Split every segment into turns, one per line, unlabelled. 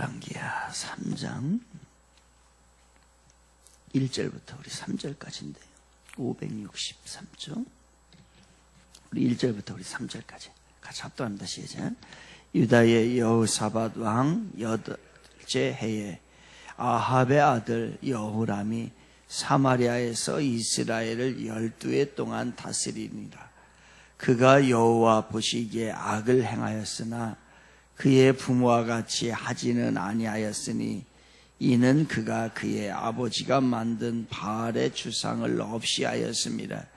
열왕기하 3장 1절부터 우리 3절까지인데요. 563쪽. 우리 1절부터 우리 3절까지 같이 합독합니다. 시작. 유다의 여호사밧 왕 여덟째 해에 아합의 아들 여호람이 사마리아에서 이스라엘을 12해 동안 다스리니라. 그가 여호와 보시기에 악을 행하였으나 그의 부모와 같이 하지는 아니하였으니 이는 그가 그의 아버지가 만든 바알의 주상을 없이 하였습니다.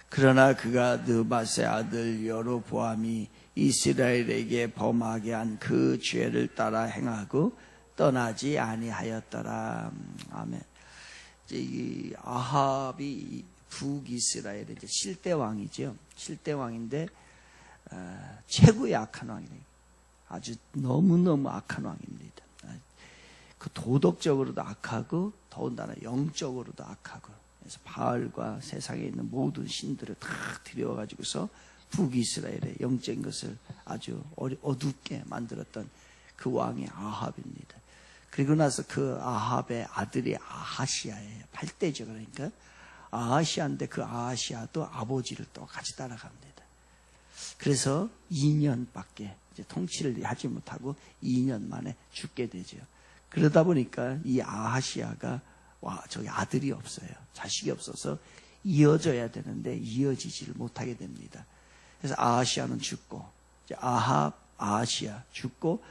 그러나 그가 느밧의 아들 여로보암이 이스라엘에게 범하게 한 그 죄를 따라 행하고 떠나지 아니하였더라. 아멘. 이제 이 아합이 북이스라엘의 이제 7대 왕이죠. 7대 왕인데 최고의 악한 왕이에요. 아주 너무너무 악한 왕입니다. 그 도덕적으로도 악하고 더군다나 영적으로도 악하고, 그래서 바알과 세상에 있는 모든 신들을 다 들여가지고서 북이스라엘의 영적인 것을 아주 어둡게 만들었던 그 왕이 아합입니다. 그리고 나서 그 아합의 아들이 아하시아예요. 8대죠. 그러니까 아하시아인데 그 아하시아도 아버지를 또 같이 따라갑니다. 그래서 2년밖에 이제 통치를 하지 못하고 2년 만에 죽게 되죠. 그러다 보니까 이 아하시아가 저기 아들이 없어요. 자식이 없어서 이어져야 되는데 이어지지를 못하게 됩니다. 그래서 아하시아는 죽고, 이제 아하시아 죽고,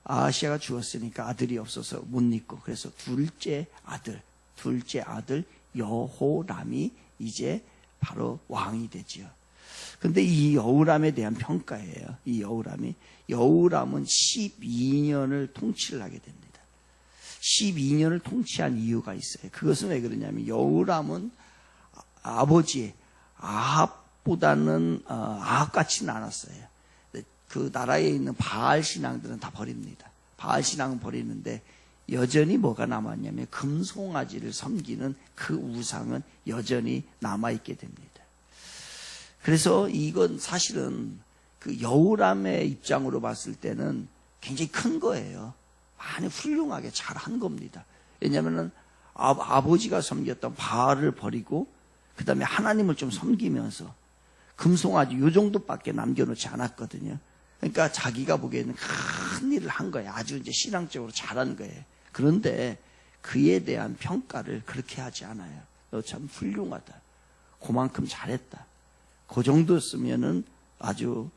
아하시아가 죽었으니까 아들이 없어서 못 잇고, 그래서 둘째 아들 여호람이 이제 바로 왕이 되지요. 근데 이 여호람에 대한 평가예요. 이 여호람은 12년을 통치를 하게 됩니다. 12년을 통치한 이유가 있어요. 그것은 왜 그러냐면 여호람은 아버지 아합보다는 아합같지는 않았어요. 그 나라에 있는 바알 신앙들은 다 버립니다. 바알 신앙은 버리는데 여전히 뭐가 남았냐면 금송아지를 섬기는 그 우상은 여전히 남아있게 됩니다. 그래서 이건 사실은 그 여호람의 입장으로 봤을 때는 굉장히 큰 거예요. 많이 훌륭하게 잘한 겁니다. 왜냐하면 아버지가 섬겼던 바알을 버리고 그 다음에 하나님을 좀 섬기면서 금송아지 요 정도밖에 남겨놓지 않았거든요. 그러니까 자기가 보기에는 큰 일을 한 거예요. 아주 이제 신앙적으로 잘한 거예요. 그런데 그에 대한 평가를 그렇게 하지 않아요. 너 참 훌륭하다. 그만큼 잘했다. 그 정도였으면은 아주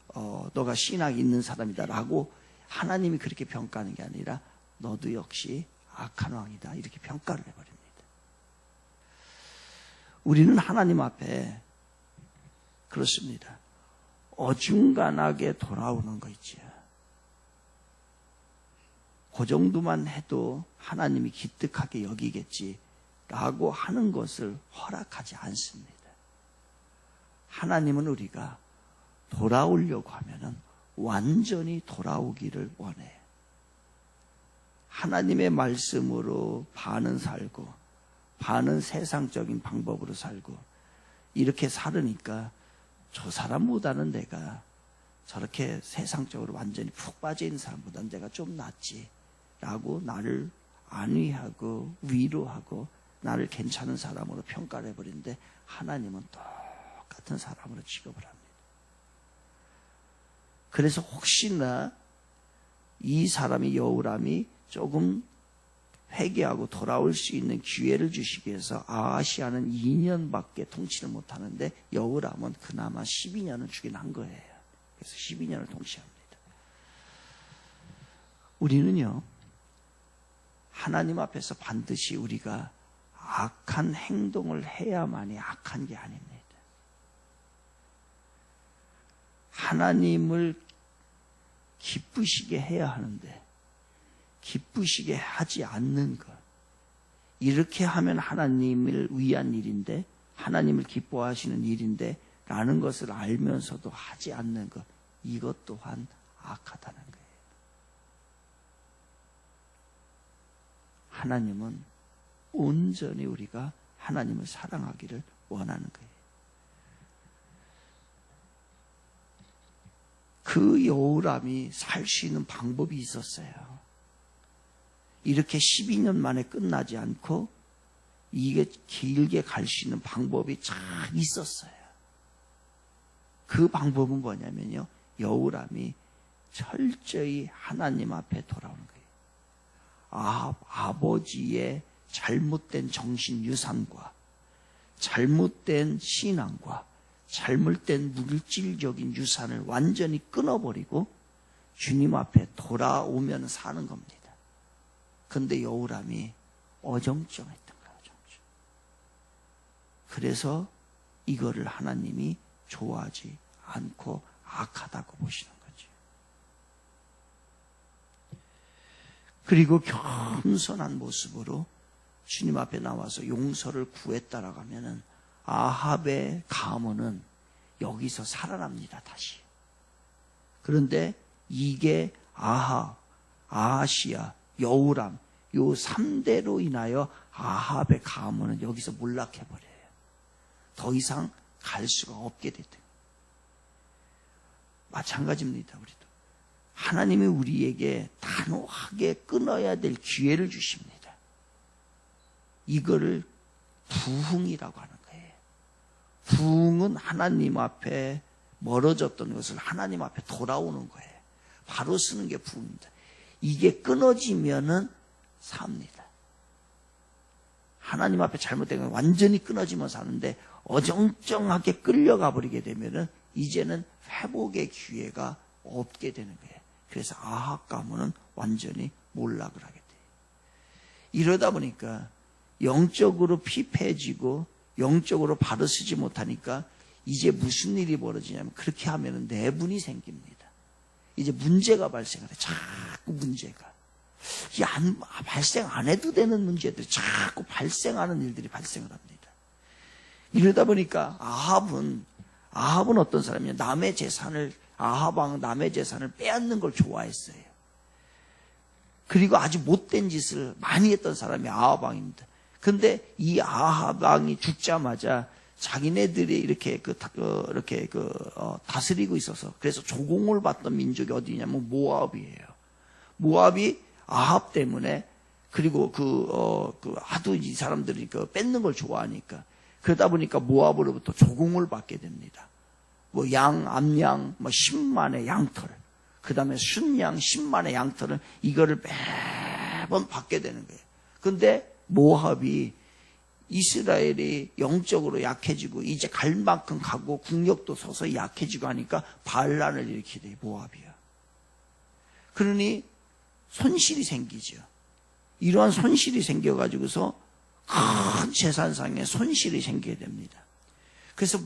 너가 신학이 있는 사람이다라고 하나님이 그렇게 평가하는 게 아니라 너도 역시 악한 왕이다 이렇게 평가를 해버립니다. 우리는 하나님 앞에 그렇습니다. 어중간하게 돌아오는 거 있죠. 그 정도만 해도 하나님이 기특하게 여기겠지라고 하는 것을 허락하지 않습니다. 하나님은 우리가 돌아오려고 하면은 완전히 돌아오기를 원해요. 하나님의 말씀으로 반은 살고 반은 세상적인 방법으로 살고 이렇게 살으니까 저 사람보다는 내가 저렇게 세상적으로 완전히 푹 빠져 있는 사람보다는 내가 좀 낫지 라고 나를 안위하고 위로하고 나를 괜찮은 사람으로 평가를 해버리는데 하나님은 똑같은 사람으로 취급을 합니다. 그래서 혹시나 이 사람이 여호람이 조금 회개하고 돌아올 수 있는 기회를 주시기 위해서 아하시아는 2년밖에 통치를 못하는데 여호람은 그나마 12년을 주긴 한 거예요. 그래서 12년을 통치합니다. 우리는요, 하나님 앞에서 반드시 우리가 악한 행동을 해야만이 악한 게 아닙니다. 하나님을 기쁘시게 해야 하는데 기쁘시게 하지 않는 것, 이렇게 하면 하나님을 위한 일인데 하나님을 기뻐하시는 일인데 라는 것을 알면서도 하지 않는 것, 이것 또한 악하다는 거예요. 하나님은 온전히 우리가 하나님을 사랑하기를 원하는 거예요. 그 여호람이 살 수 있는 방법이 있었어요. 이렇게 12년 만에 끝나지 않고 이게 길게 갈 수 있는 방법이 잘 있었어요. 그 방법은 뭐냐면요, 여우람이 철저히 하나님 앞에 돌아오는 거예요. 아버지의 잘못된 정신유산과 잘못된 신앙과 잘못된 물질적인 유산을 완전히 끊어버리고 주님 앞에 돌아오면 사는 겁니다. 그런데 여우람이 어정쩡했던 거예요. 어정쩡. 그래서 이거를 하나님이 좋아하지 않고 악하다고 보시는 거죠. 그리고 겸손한 모습으로 주님 앞에 나와서 용서를 구했다라고 하면은 아합의 가문은 여기서 살아납니다, 다시. 그런데 이게 아하시아, 여우람, 요 3대로 인하여 아합의 가문은 여기서 몰락해버려요. 더 이상 갈 수가 없게 됐대요. 마찬가지입니다, 우리도. 하나님이 우리에게 단호하게 끊어야 될 기회를 주십니다. 이거를 부흥이라고 하는 거예요. 부흥은 하나님 앞에 멀어졌던 것을 하나님 앞에 돌아오는 거예요. 바로 쓰는 게 부흥입니다. 이게 끊어지면은 삽니다. 하나님 앞에 잘못된 건 완전히 끊어지면 사는데 어정쩡하게 끌려가 버리게 되면은 이제는 회복의 기회가 없게 되는 거예요. 그래서 아합 가문은 완전히 몰락을 하게 돼요. 이러다 보니까 영적으로 피폐해지고 영적으로 바로 쓰지 못하니까 이제 무슨 일이 벌어지냐면 그렇게 하면은 내분이 생깁니다. 이제 문제가 발생을 해. 자꾸 문제가. 발생 안 해도 되는 문제들이 자꾸 발생하는 일들이 발생을 합니다. 이러다 보니까 아합은 어떤 사람이냐? 아합 왕은 남의 재산을 빼앗는 걸 좋아했어요. 그리고 아주 못된 짓을 많이 했던 사람이 아합 왕입니다. 근데 이 아합 왕이 죽자마자 자기네들이 이렇게 다스리고 있어서 그래서 조공을 받던 민족이 어디냐면 모압이에요. 모압이 아합 때문에 그리고 하도 이 사람들이 뺏는 걸 좋아하니까 그러다 보니까 모압으로부터 조공을 받게 됩니다. 암양 10만의 양털, 그 다음에 순양 10만의 양털을 이거를 매번 받게 되는 거예요. 근데 모압이 이스라엘이 영적으로 약해지고 이제 갈 만큼 가고 국력도 서서히 약해지고 하니까 반란을 일으키대, 모압이야. 그러니 손실이 생기죠. 이러한 손실이 생겨가지고서 큰 재산상의 손실이 생기게 됩니다. 그래서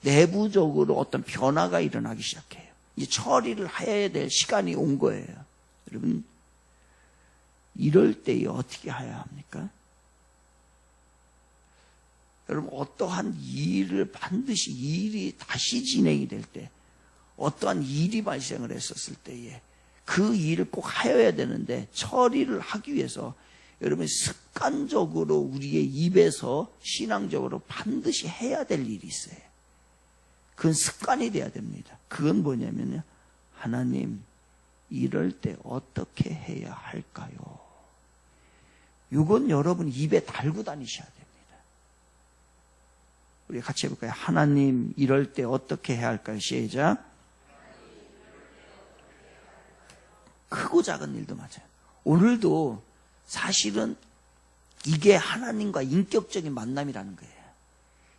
내부적으로 어떤 변화가 일어나기 시작해요. 이제 처리를 해야 될 시간이 온 거예요. 여러분, 이럴 때 어떻게 해야 합니까? 여러분, 어떠한 일을 반드시 일이 다시 진행이 될 때, 어떠한 일이 발생을 했었을 때에 그 일을 꼭 하여야 되는데 처리를 하기 위해서 여러분 습관적으로 우리의 입에서 신앙적으로 반드시 해야 될 일이 있어요. 그건 습관이 돼야 됩니다. 그건 뭐냐면요, 하나님, 이럴 때 어떻게 해야 할까요? 이건 여러분 입에 달고 다니셔야 됩니다. 우리 같이 해볼까요? 하나님, 이럴 때 어떻게 해야 할까요? 시작. 크고 작은 일도 맞아요. 오늘도 사실은 이게 하나님과 인격적인 만남이라는 거예요.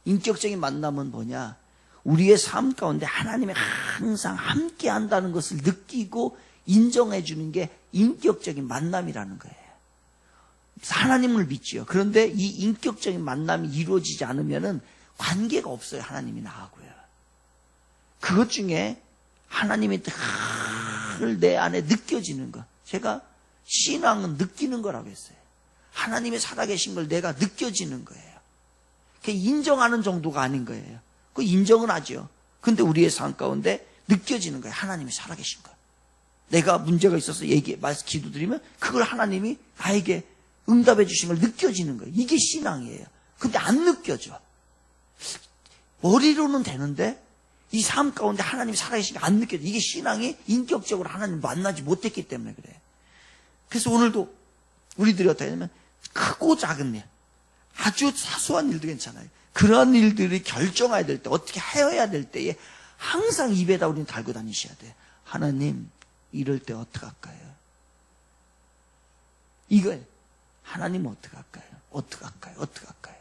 인격적인 만남은 뭐냐? 우리의 삶 가운데 하나님이 항상 함께 한다는 것을 느끼고 인정해 주는 게 인격적인 만남이라는 거예요. 하나님을 믿지요. 그런데 이 인격적인 만남이 이루어지지 않으면은 관계가 없어요. 하나님이 나하고요. 그것 중에 하나님이 늘 내 안에 느껴지는 것. 제가 신앙은 느끼는 거라고 했어요. 하나님이 살아계신 걸 내가 느껴지는 거예요. 그게 인정하는 정도가 아닌 거예요. 그 인정은 하죠. 근데 우리의 삶 가운데 느껴지는 거예요. 하나님이 살아계신 거. 내가 문제가 있어서 기도드리면 그걸 하나님이 나에게 응답해 주신 걸 느껴지는 거예요. 이게 신앙이에요. 근데 안 느껴져. 머리로는 되는데 이 삶 가운데 하나님이 살아계신 게 안 느껴져. 이게 신앙이 인격적으로 하나님 만나지 못했기 때문에 그래. 그래서 오늘도 우리들이 어떻게 하냐면 크고 작은 일, 아주 사소한 일도 괜찮아요. 그런 일들이 결정해야 될 때, 어떻게 하여야 될 때에 항상 입에다 우리는 달고 다니셔야 돼요. 하나님, 이럴 때 어떡할까요? 이거 하나님 어떡할까요? 어떡할까요? 어떡할까요?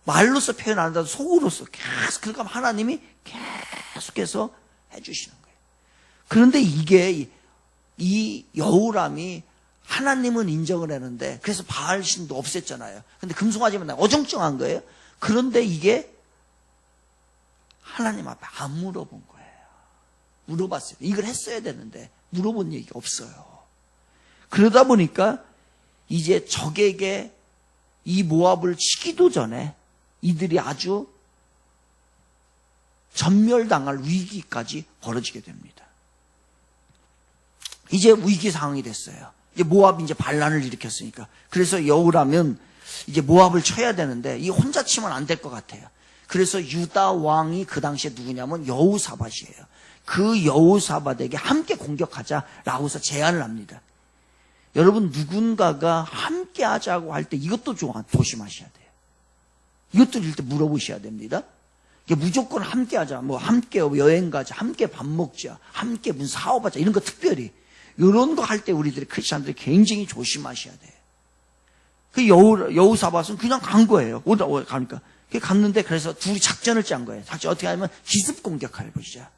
말로서 표현 안 한다도 속으로서 계속, 그러니까 하나님이 계속해서 해주시는 거예요. 그런데 이게 이 여우람이 하나님은 인정을 했는데, 그래서 바알신도 없앴잖아요. 근데 금송아지만 어정쩡한 거예요. 그런데 이게 하나님 앞에 안 물어본 거예요. 물어봤어요. 이걸 했어야 되는데 물어본 얘기가 없어요. 그러다 보니까 이제 적에게 이 모압을 치기도 전에 이들이 아주 전멸당할 위기까지 벌어지게 됩니다. 이제 위기 상황이 됐어요. 이제 모압이 이제 반란을 일으켰으니까. 그래서 여우라면 이제 모압을 쳐야 되는데 이 혼자 치면 안 될 것 같아요. 그래서 유다 왕이 그 당시에 누구냐면 여우사밧이에요. 그 여우사밧에게 함께 공격하자라고서 제안을 합니다. 여러분, 누군가가 함께 하자고 할 때 이것도 조심하셔야 돼요. 이것도 일단 물어보셔야 됩니다. 무조건 함께 하자, 뭐 함께 여행 가자, 함께 밥 먹자, 함께 무슨 사업하자, 이런 거 특별히 이런 거 할 때 우리들이 크리스천들이 굉장히 조심하셔야 돼요. 그 여우사밧은 그냥 간 거예요. 가니까 갔는데, 그래서 둘이 작전을 짠 거예요. 작전 어떻게 하냐면 기습 공격을 보시자.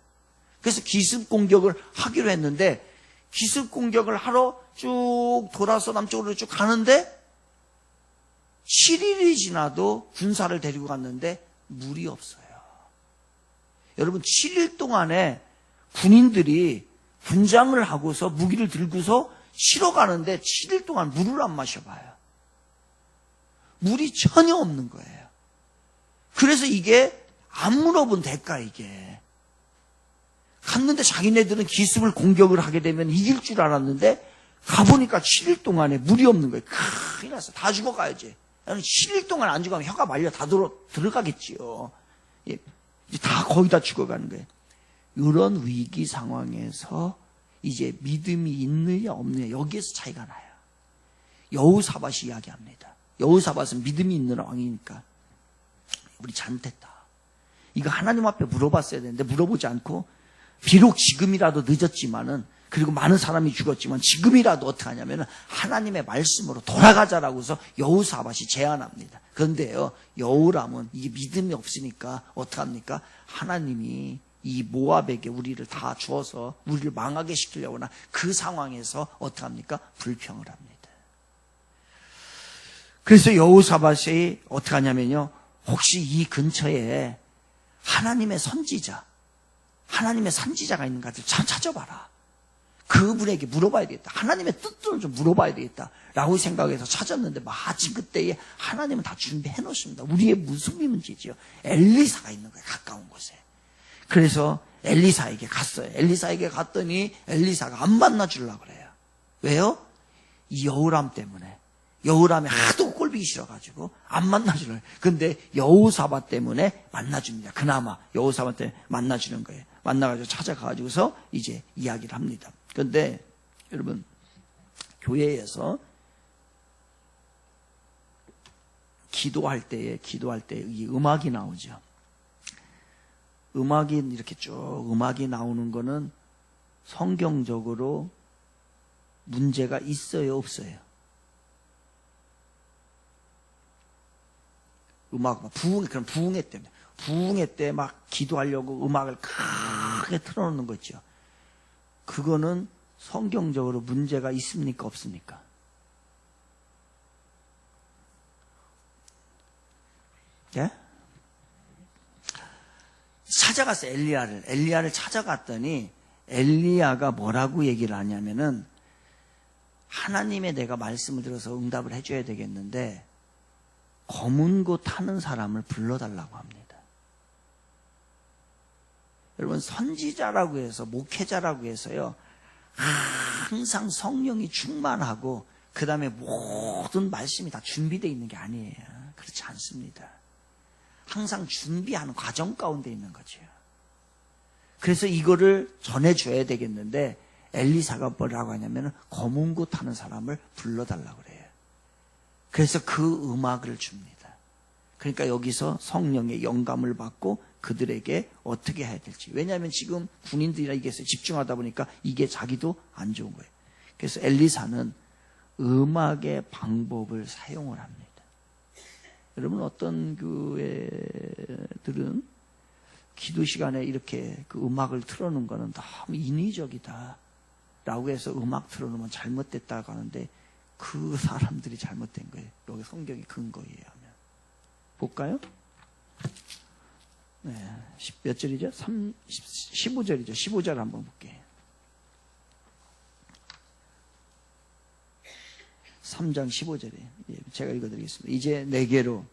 그래서 기습 공격을 하기로 했는데, 기습 공격을 하러 쭉 돌아서 남쪽으로 쭉 가는데 7일이 지나도 군사를 데리고 갔는데 물이 없어요. 여러분, 7일 동안에 군인들이 분장을 하고서 무기를 들고서 치러 가는데 7일 동안 물을 안 마셔봐요. 물이 전혀 없는 거예요. 그래서 이게 안 물어본 대가, 이게. 갔는데 자기네들은 기습을 공격을 하게 되면 이길 줄 알았는데 가보니까 7일 동안에 물이 없는 거예요. 큰일 났어. 다 죽어가야지. 7일 동안 안 죽으면 혀가 말려 다 들어가겠지요. 다 거의 다 죽어가는 거예요. 이런 위기 상황에서 이제 믿음이 있느냐 없느냐, 여기에서 차이가 나요. 여우사밧이 이야기합니다. 여우사밧은 믿음이 있는 왕이니까 우리 잘못했다. 이거 하나님 앞에 물어봤어야 되는데 물어보지 않고, 비록 지금이라도 늦었지만은, 그리고 많은 사람이 죽었지만 지금이라도 어떻게 하냐면은 하나님의 말씀으로 돌아가자라고서 여우사밧이 제안합니다. 그런데요, 여우람은 이게 믿음이 없으니까 어떻게 합니까? 하나님이 이 모압에게 우리를 다 주어서 우리를 망하게 시키려거나 그 상황에서 어떻게 합니까? 불평을 합니다. 그래서 여우사밧이 어떻게 하냐면요, 혹시 이 근처에 하나님의 선지자가 있는가 찾아봐라. 그분에게 물어봐야 되겠다. 하나님의 뜻을 좀 물어봐야 되겠다. 라고 생각해서 찾았는데 마침 그때에 하나님은 다 준비해 놓습니다. 우리의 무슨 문제지요? 엘리사가 있는 거예요. 가까운 곳에. 그래서 엘리사에게 갔어요. 엘리사에게 갔더니 엘리사가 안 만나주려고 그래요. 왜요? 이 여우람 때문에. 여우람이 하도 꼴보기 싫어가지고 안 만나주려고. 근데 여우사밧 때문에 만나줍니다. 그나마 여우사밧 때문에 만나주는 거예요. 만나가지고 찾아가가지고서 이제 이야기를 합니다. 그런데 여러분, 교회에서 기도할 때에 이 음악이 나오죠. 음악이 이렇게 쭉 음악이 나오는 거는 성경적으로 문제가 있어요, 없어요? 음악, 부흥회 때문에. 부흥회 때 막 기도하려고 음악을 크게 틀어놓는 거 있죠. 그거는 성경적으로 문제가 있습니까, 없습니까? 예? 찾아갔어요, 엘리야를 찾아갔더니 엘리야가 뭐라고 얘기를 하냐면은, 하나님의 내가 말씀을 들어서 응답을 해줘야 되겠는데 검은 고 타는 사람을 불러달라고 합니다. 여러분, 선지자라고 해서, 목회자라고 해서요, 항상 성령이 충만하고 그 다음에 모든 말씀이 다 준비되어 있는 게 아니에요. 그렇지 않습니다. 항상 준비하는 과정 가운데 있는 거죠. 그래서 이거를 전해줘야 되겠는데 엘리사가 뭐라고 하냐면 검은 고 타는 사람을 불러달라고 그래요. 그래서 그 음악을 줍니다. 그러니까 여기서 성령의 영감을 받고 그들에게 어떻게 해야 될지. 왜냐하면 지금 군인들이나 이게 집중하다 보니까 이게 자기도 안 좋은 거예요. 그래서 엘리사는 음악의 방법을 사용을 합니다. 여러분, 어떤 교회들은 기도 시간에 이렇게 그 음악을 틀어놓은 거는 너무 인위적이다 라고 해서 음악 틀어놓으면 잘못됐다고 하는데, 그 사람들이 잘못된 거예요. 여기 성경이 근거에 의하면. 볼까요? 네, 몇 절이죠? 15절이죠. 15절 한번 볼게요. 3장 15절에 제가 읽어드리겠습니다. 이제 내게로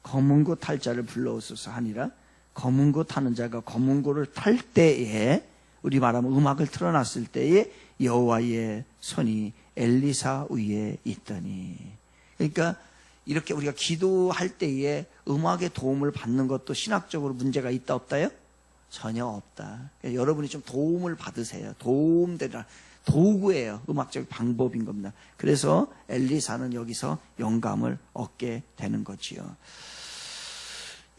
검은 고 탈 자를 불러오소서 하니라. 검은 고 타는 자가 검은 고를 탈 때에, 우리 말하면 음악을 틀어놨을 때에 여호와의 손이 엘리사 위에 있더니. 그러니까 이렇게 우리가 기도할 때에 음악의 도움을 받는 것도 신학적으로 문제가 있다 없다요? 전혀 없다. 그러니까 여러분이 좀 도움을 받으세요. 도움되라. 도구예요. 음악적 방법인 겁니다. 그래서 엘리사는 여기서 영감을 얻게 되는 거지요.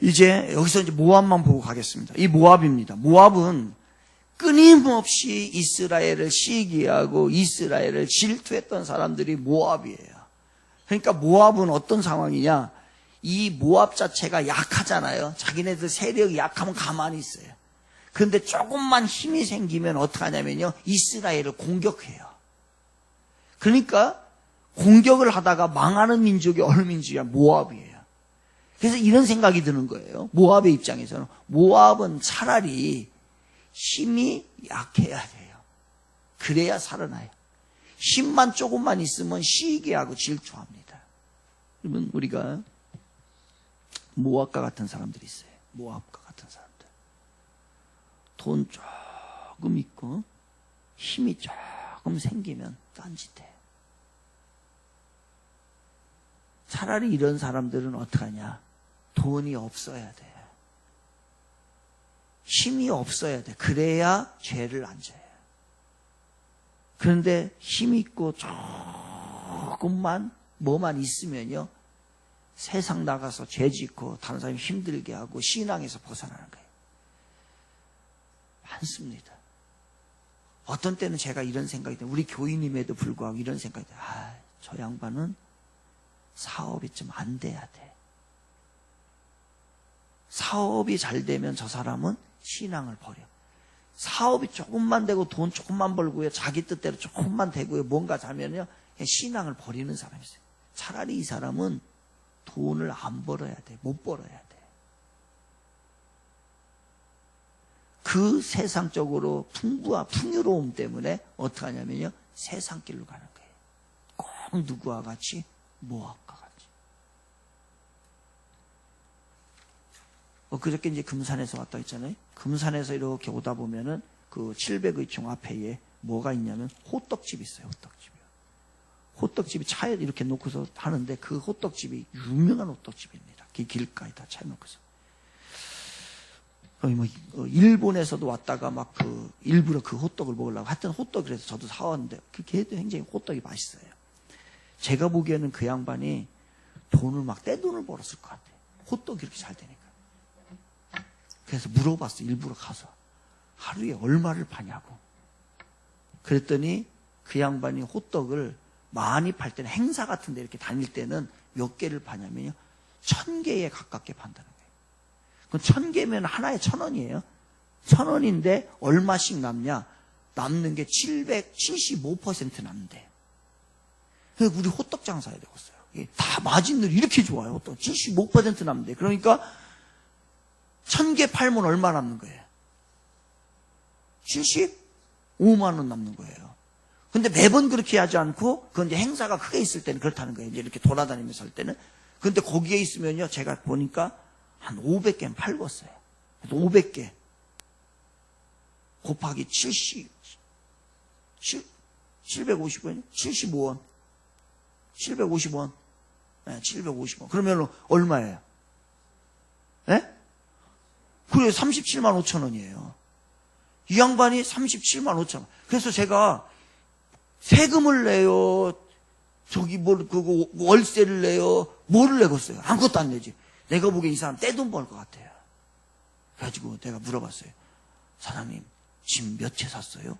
이제 여기서 이제 모압만 보고 가겠습니다. 이 모압입니다. 모압은 끊임없이 이스라엘을 시기하고 이스라엘을 질투했던 사람들이 모압이에요. 그러니까 모압은 어떤 상황이냐? 이 모압 자체가 약하잖아요. 자기네들 세력이 약하면 가만히 있어요. 그런데 조금만 힘이 생기면 어떻게 하냐면요, 이스라엘을 공격해요. 그러니까 공격을 하다가 망하는 민족이 어느 민족이야? 모압이에요. 그래서 이런 생각이 드는 거예요. 모압의 입장에서는 모압은 차라리 힘이 약해야 돼요. 그래야 살아나요. 힘만 조금만 있으면 시기하고 질투합니다. 여러분, 우리가 모압과 같은 사람들이 있어요. 모압과 같은 사람들. 돈 조금 있고 힘이 조금 생기면 딴짓해. 차라리 이런 사람들은 어떡하냐? 돈이 없어야 돼. 힘이 없어야 돼. 그래야 죄를 안 져요. 그런데 힘 있고 조금만 뭐만 있으면요, 세상 나가서 죄 짓고 다른 사람 힘들게 하고 신앙에서 벗어나는 거예요. 많습니다. 어떤 때는 제가 이런 생각이 들어요. 우리 교인임에도 불구하고 이런 생각이 들어요. 저 양반은 사업이 좀 안 돼야 돼. 사업이 잘 되면 저 사람은 신앙을 버려. 사업이 조금만 되고 돈 조금만 벌고요, 자기 뜻대로 조금만 되고요, 뭔가 자면요, 신앙을 버리는 사람이 있어요. 차라리 이 사람은 돈을 안 벌어야 돼. 못 벌어야 돼. 그 세상적으로 풍요로움 때문에 어떻게 하냐면요, 세상 길로 가는 거예요. 꼭 누구와 같이? 모압과 같이. 그저께 이제 금산에서 왔다 했잖아요. 금산에서 이렇게 오다 보면은 그 700의 총 앞에 뭐가 있냐면 호떡집이 있어요. 호떡집이요. 호떡집이 차에 이렇게 놓고서 하는데, 그 호떡집이 유명한 호떡집입니다. 길가에다 차에 놓고서. 일본에서도 왔다가 막 일부러 그 호떡을 먹으려고. 하여튼 호떡, 그래서 저도 사왔는데, 걔도 굉장히 호떡이 맛있어요. 제가 보기에는 그 양반이 돈을 막 떼돈을 벌었을 것 같아요. 호떡이 이렇게 잘 되니까. 그래서 물어봤어요. 일부러 가서. 하루에 얼마를 파냐고. 그랬더니 그 양반이 호떡을 많이 팔 때는, 행사 같은 데 이렇게 다닐 때는 몇 개를 파냐면요, 1000개에 가깝게 판다는 거예요. 그럼 1000개면 하나에 1000원이에요. 1000원인데 얼마씩 남냐? 남는 게 775% 남는데. 그래서 우리 호떡 장사해야 되겠어요. 다 마진율이 이렇게 좋아요. 호떡 75% 남는데. 그러니까 1000개 팔면 얼마 남는 거예요? 75만 원 남는 거예요. 근데 매번 그렇게 하지 않고, 그건 이제 행사가 크게 있을 때는 그렇다는 거예요. 이제 이렇게 돌아다니면서 할 때는. 근데 거기에 있으면요, 제가 보니까 한 500개는 팔궜어요. 500개 곱하기 750원, 75원. 750원. 네, 750원. 그러면 얼마예요? 예? 네? 그래, 37만 5천 원이에요. 이 양반이 37만 5천 원. 그래서 제가 세금을 내요, 그거 월세를 내요, 뭐를 내겠어요? 아무것도 안 내지. 내가 보기엔 이 사람 떼돈 벌 것 같아요. 그래가지고 내가 물어봤어요. 사장님, 집 몇 채 샀어요?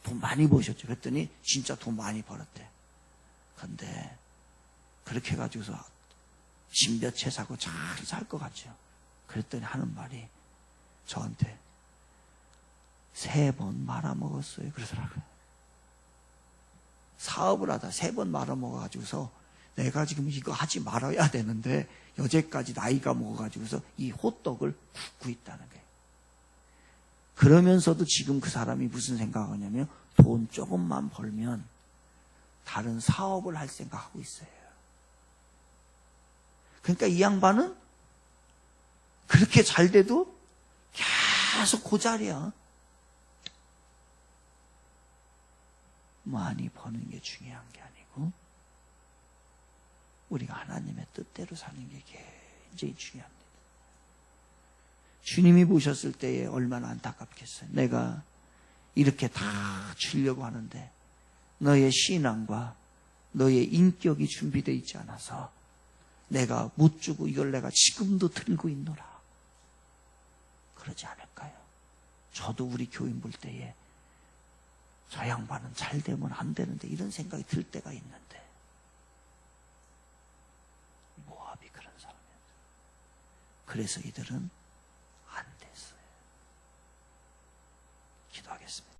돈 많이 버셨죠? 그랬더니 진짜 돈 많이 벌었대. 근데 그렇게 해가지고서 집 몇 채 사고 잘 살 것 같죠? 그랬더니 하는 말이 저한테 3번 말아먹었어요. 그러더라고요. 사업을 하다 3번 말아먹어가지고서 내가 지금 이거 하지 말아야 되는데 여태까지 나이가 먹어가지고서 이 호떡을 굽고 있다는 거예요. 그러면서도 지금 그 사람이 무슨 생각하냐면 돈 조금만 벌면 다른 사업을 할 생각하고 있어요. 그러니까 이 양반은 그렇게 잘 돼도 계속 그 자리야. 많이 버는 게 중요한 게 아니고 우리가 하나님의 뜻대로 사는 게 굉장히 중요합니다. 주님이 보셨을 때에 얼마나 안타깝겠어요. 내가 이렇게 다 주려고 하는데 너의 신앙과 너의 인격이 준비되어 있지 않아서 내가 못 주고 이걸 내가 지금도 들고 있노라. 그러지 않을까요? 저도 우리 교인 볼 때에 저 양반은 잘 되면 안 되는데 이런 생각이 들 때가 있는데 모압이 그런 사람이었어요. 그래서 이들은 안 됐어요. 기도하겠습니다.